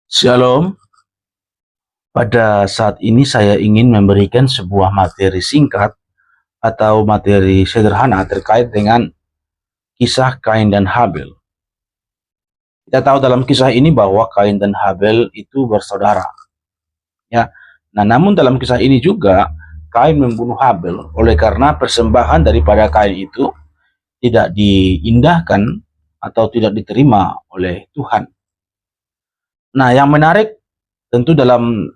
Shalom, pada saat ini saya ingin memberikan sebuah materi singkat atau materi sederhana terkait dengan kisah Kain dan Habel. Kita tahu dalam kisah ini bahwa Kain dan Habel itu bersaudara. Ya. Nah, namun dalam kisah ini juga Kain membunuh Habel oleh karena persembahan daripada Kain itu tidak diindahkan atau tidak diterima oleh Tuhan. Nah, yang menarik tentu dalam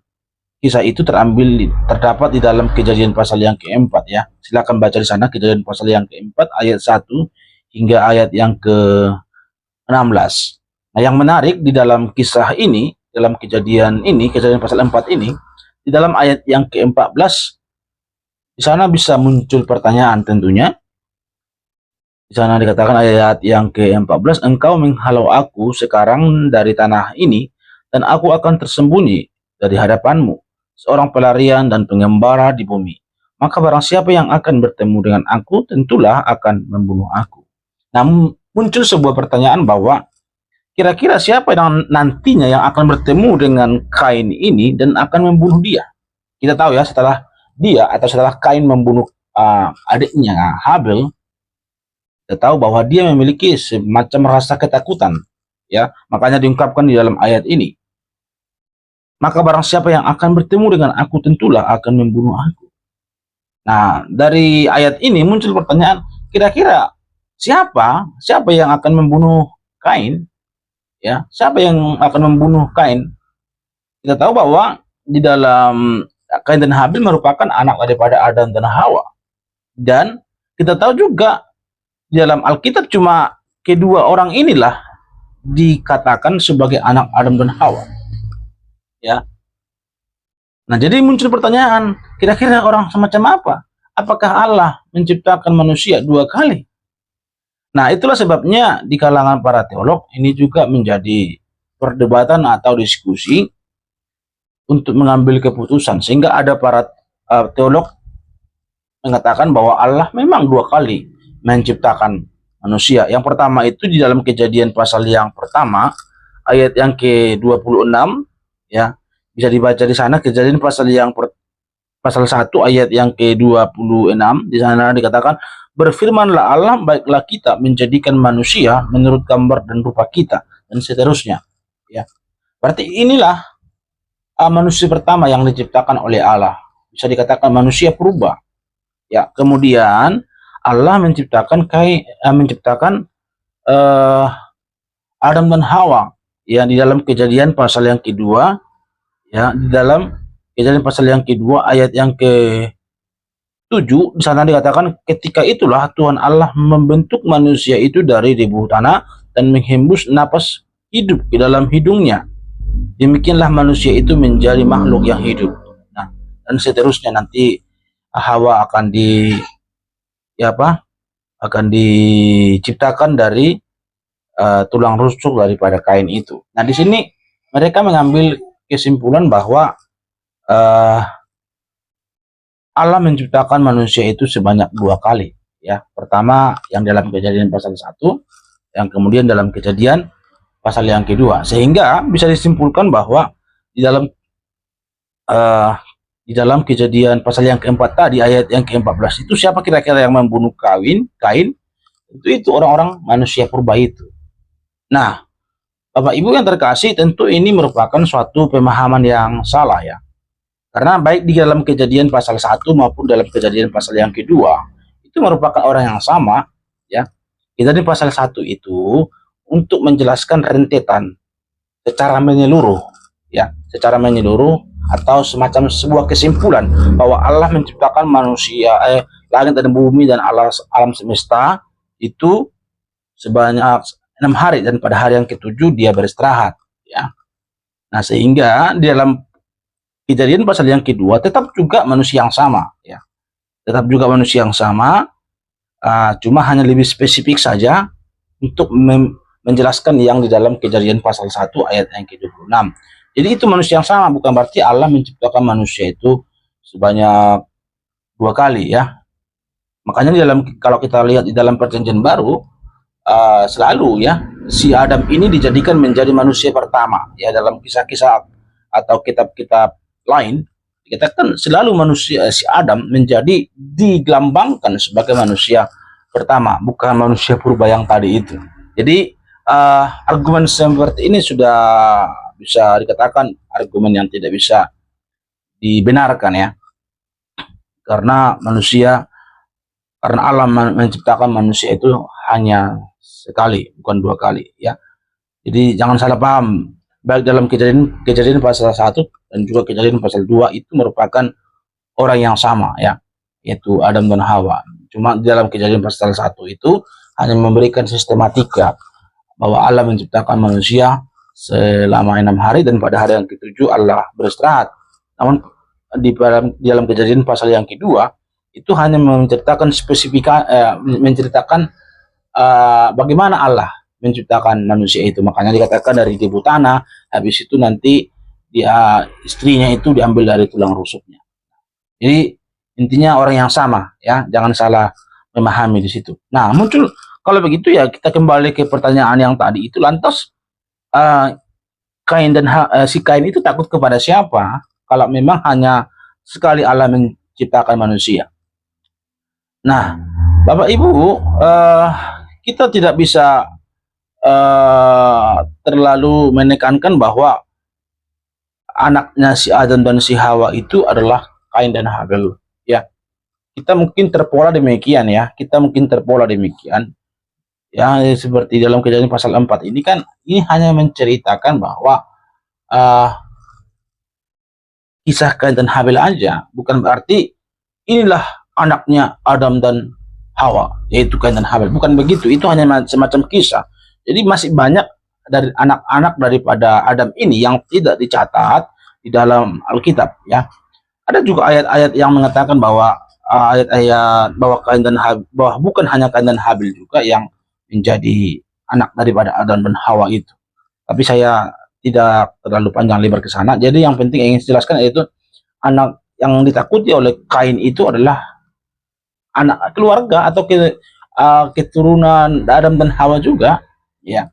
kisah itu terdapat di dalam Kejadian pasal yang keempat ya. Silakan baca di sana Kejadian pasal yang keempat ayat 1 hingga ayat yang ke-16. Nah, yang menarik di dalam kisah ini, dalam Kejadian pasal 4 ini, di dalam ayat yang ke-14 di sana bisa muncul pertanyaan tentunya. Di sana dikatakan ayat yang ke-14, engkau menghalau aku sekarang dari tanah ini dan aku akan tersembunyi dari hadapanmu, seorang pelarian dan pengembara di bumi. Maka barang siapa yang akan bertemu dengan aku, tentulah akan membunuh aku. Namun muncul sebuah pertanyaan bahwa kira-kira siapa yang nantinya yang akan bertemu dengan Kain ini dan akan membunuh dia? Kita tahu ya, setelah Kain membunuh adiknya Habel, kita tahu bahwa dia memiliki semacam rasa ketakutan, ya. Makanya diungkapkan di dalam ayat ini. Maka barang siapa yang akan bertemu dengan aku, tentulah akan membunuh aku. Nah, dari ayat ini muncul pertanyaan, kira-kira siapa yang akan membunuh Kain? Ya, siapa yang akan membunuh Kain? Kita tahu bahwa di dalam Kain dan Habel merupakan anak daripada Adam dan Hawa. Dan kita tahu juga di dalam Alkitab cuma kedua orang inilah dikatakan sebagai anak Adam dan Hawa. Ya. Nah, jadi muncul pertanyaan, kira-kira orang semacam apa? Apakah Allah menciptakan manusia dua kali? Nah, itulah sebabnya di kalangan para teolog ini juga menjadi perdebatan atau diskusi untuk mengambil keputusan, sehingga ada para teolog mengatakan bahwa Allah memang dua kali menciptakan manusia. Yang pertama itu di dalam Kejadian pasal yang pertama ayat yang ke-26 ya. Bisa dibaca di sana Kejadian pasal 1 ayat yang ke-26. Di sana dikatakan, berfirmanlah Allah, baiklah kita menjadikan manusia menurut gambar dan rupa kita, dan seterusnya ya. Berarti inilah manusia pertama yang diciptakan oleh Allah. Bisa dikatakan manusia purba ya. Kemudian Allah menciptakan Adam dan Hawa ya, di dalam Kejadian pasal yang kedua ya, di dalam Kejadian pasal yang kedua ayat yang ke-7 di sana dikatakan, ketika itulah Tuhan Allah membentuk manusia itu dari debu tanah dan menghembus napas hidup di dalam hidungnya. Demikianlah manusia itu menjadi makhluk yang hidup. Nah, dan seterusnya nanti Hawa akan diciptakan dari tulang rusuk daripada Kain itu. Nah, di sini mereka mengambil kesimpulan bahwa Allah menciptakan manusia itu sebanyak dua kali ya. Pertama yang dalam Kejadian pasal 1, yang kemudian dalam Kejadian pasal yang kedua, sehingga bisa disimpulkan bahwa di dalam Kejadian pasal yang keempat tadi ayat yang ke-14 itu siapa kira-kira yang membunuh Kain? Itu orang-orang manusia purba itu. Nah, Bapak Ibu yang terkasih, tentu ini merupakan suatu pemahaman yang salah ya. Karena baik di dalam Kejadian pasal 1 maupun dalam Kejadian pasal yang kedua itu merupakan orang yang sama ya. Kejadian pasal 1 itu untuk menjelaskan rentetan secara menyeluruh ya, secara menyeluruh atau semacam sebuah kesimpulan bahwa Allah menciptakan manusia, langit dan bumi dan alam semesta itu sebanyak 6 hari, dan pada hari yang ke-7 dia beristirahat ya. Nah, sehingga di dalam Kejadian pasal yang kedua tetap juga manusia yang sama ya, tetap juga manusia yang sama, cuma hanya lebih spesifik saja untuk menjelaskan yang di dalam Kejadian pasal 1 ayat yang ke-26. Jadi itu manusia yang sama, bukan berarti Allah menciptakan manusia itu sebanyak dua kali ya. Makanya kalau kita lihat di dalam Perjanjian Baru selalu ya si Adam ini dijadikan menjadi manusia pertama. Ya, dalam kisah-kisah atau kitab-kitab lain dikatakan selalu manusia si Adam menjadi digelambangkan sebagai manusia pertama, bukan manusia purba yang tadi itu. Jadi argumen seperti ini sudah bisa dikatakan argumen yang tidak bisa dibenarkan ya, karena alam menciptakan manusia itu hanya sekali, bukan dua kali ya. Jadi jangan salah paham, baik dalam kejadian pasal 1 dan juga kejadian pasal 2 itu merupakan orang yang sama ya, yaitu Adam dan Hawa. Cuma dalam kejadian pasal 1 itu hanya memberikan sistematika bahwa Allah menciptakan manusia selama 6 hari dan pada hari yang ke-7 Allah beristirahat. Namun di dalam kejadian pasal yang kedua itu hanya menceritakan menceritakan bagaimana Allah menciptakan manusia itu. Makanya dikatakan dari debu tanah, habis itu nanti dia istrinya itu diambil dari tulang rusuknya. Jadi intinya orang yang sama ya, jangan salah memahami di situ. Nah, muncul kalau begitu ya kita kembali ke pertanyaan yang tadi itu, lantas si Kain itu takut kepada siapa kalau memang hanya sekali Allah menciptakan manusia? Nah, Bapak Ibu, kita tidak bisa terlalu menekankan bahwa anaknya si Adam dan si Hawa itu adalah Kain dan Habel ya. Kita mungkin terpola demikian ya, ya, seperti dalam kejadian pasal 4 ini kan, ini hanya menceritakan bahwa kisah Kain dan Habel aja, bukan berarti inilah anaknya Adam dan Hawa, yaitu Kain dan Habel. Bukan begitu, itu hanya semacam kisah. Jadi masih banyak dari anak-anak daripada Adam ini yang tidak dicatat di dalam Alkitab ya. Ada juga ayat-ayat yang mengatakan bahwa Kain dan Habel, bahwa bukan hanya Kain dan Habel juga yang menjadi anak daripada Adam dan Hawa itu. Tapi saya tidak terlalu panjang lebar ke sana. Jadi yang penting yang ingin jelaskan yaitu anak yang ditakuti oleh Kain itu adalah anak keluarga atau keturunan Adam dan Hawa juga ya.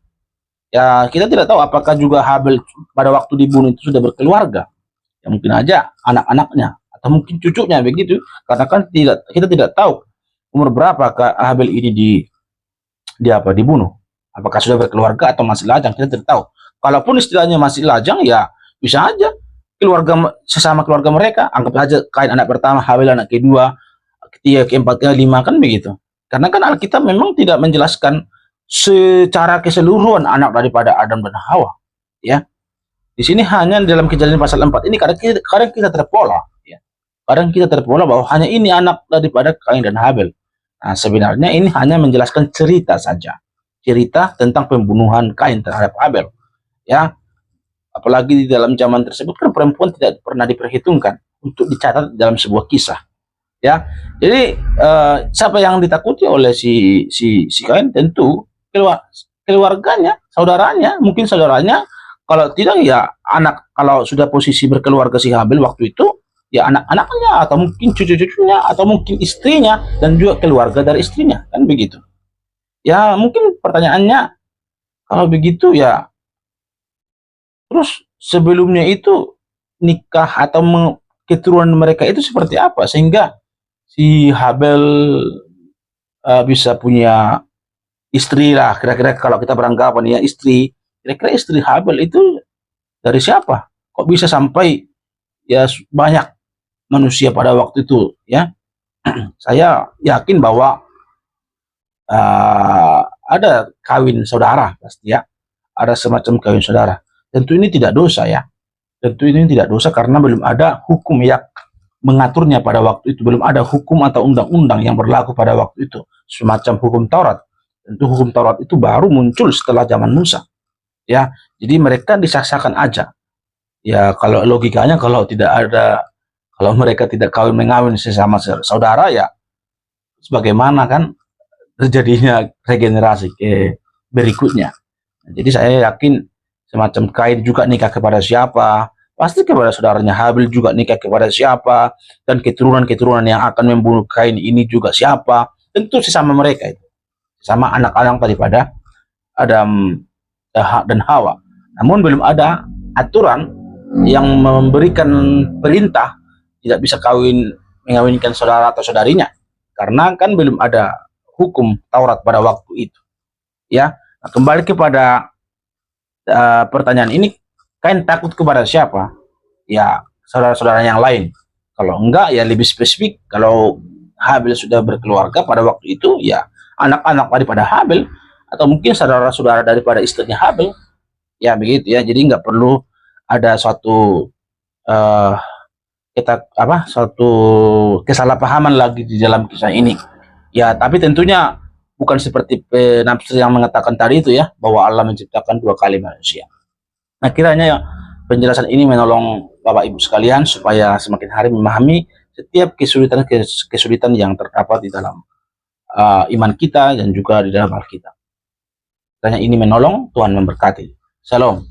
Ya, kita tidak tahu apakah juga Habel pada waktu dibunuh itu sudah berkeluarga. Ya mungkin aja anak-anaknya atau mungkin cucunya begitu, karena kan kita tidak tahu umur berapa Habel ini dibunuh. Apakah sudah berkeluarga atau masih lajang, kita tidak tahu. Kalaupun istilahnya masih lajang ya bisa aja sesama keluarga mereka, anggap saja Kain anak pertama, Habel anak kedua, ketiga, keempat, kelima, kan begitu. Karena kan Alkitab memang tidak menjelaskan secara keseluruhan anak daripada Adam dan Hawa ya. Di sini hanya dalam kejadian pasal 4 ini kadang kita terpola ya. Kadang kita terpola bahwa hanya ini anak daripada Kain dan Habel. Nah, sebenarnya ini hanya menjelaskan cerita saja. Cerita tentang pembunuhan Kain terhadap Habel ya. Apalagi di dalam zaman tersebut kan perempuan tidak pernah diperhitungkan untuk dicatat dalam sebuah kisah ya. Jadi siapa yang ditakuti oleh si Kain? Tentu keluarganya, saudaranya, mungkin saudaranya, kalau tidak ya kalau sudah posisi berkeluarga si Habel waktu itu ya anak-anaknya atau mungkin cucu-cucunya atau mungkin istrinya dan juga keluarga dari istrinya, kan begitu ya. Mungkin pertanyaannya, kalau begitu ya terus sebelumnya itu nikah atau keturunan mereka itu seperti apa sehingga si Habel bisa punya istri lah, kira-kira kalau kita beranggapan ya istri, kira-kira istri Habel itu dari siapa? Kok bisa sampai ya banyak manusia pada waktu itu ya? Saya yakin bahwa ada kawin saudara pasti ya, ada semacam kawin saudara. Tentu ini tidak dosa ya, tentu ini tidak dosa karena belum ada hukum yang mengaturnya pada waktu itu, belum ada hukum atau undang-undang yang berlaku pada waktu itu, semacam hukum Taurat. Tentu hukum Taurat itu baru muncul setelah zaman Musa ya. Jadi mereka disaksakan aja ya. Kalau logikanya kalau mereka tidak kawin mengawin sesama saudara ya, sebagaimana kan terjadinya regenerasi ke berikutnya. Jadi saya yakin semacam Kain juga nikah kepada siapa, pasti kepada saudaranya. Habel juga nikah kepada siapa, dan keturunan-keturunan yang akan membunuh Kain ini juga siapa, tentu sesama mereka itu, sama anak-anak daripada Adam dan Hawa. Namun belum ada aturan yang memberikan perintah tidak bisa mengawinkan saudara atau saudarinya, karena kan belum ada hukum Taurat pada waktu itu. Ya, nah, kembali kepada pertanyaan ini, Kain takut kepada siapa? Ya, saudara-saudara yang lain. Kalau enggak, ya lebih spesifik. Kalau Habil sudah berkeluarga pada waktu itu, ya anak-anak daripada Habil, atau mungkin saudara-saudara daripada istrinya Habil. Ya begitu ya. Jadi nggak perlu ada suatu suatu kesalahpahaman lagi di dalam kisah ini. Ya, tapi tentunya bukan seperti penafsir yang mengatakan tadi itu ya, bahwa Allah menciptakan dua kali manusia. Nah, kiranya penjelasan ini menolong Bapak Ibu sekalian supaya semakin hari memahami setiap kesulitan yang terdapat di dalam iman kita dan juga di dalam Alkitab. Kiranya ini menolong, Tuhan memberkati. Shalom.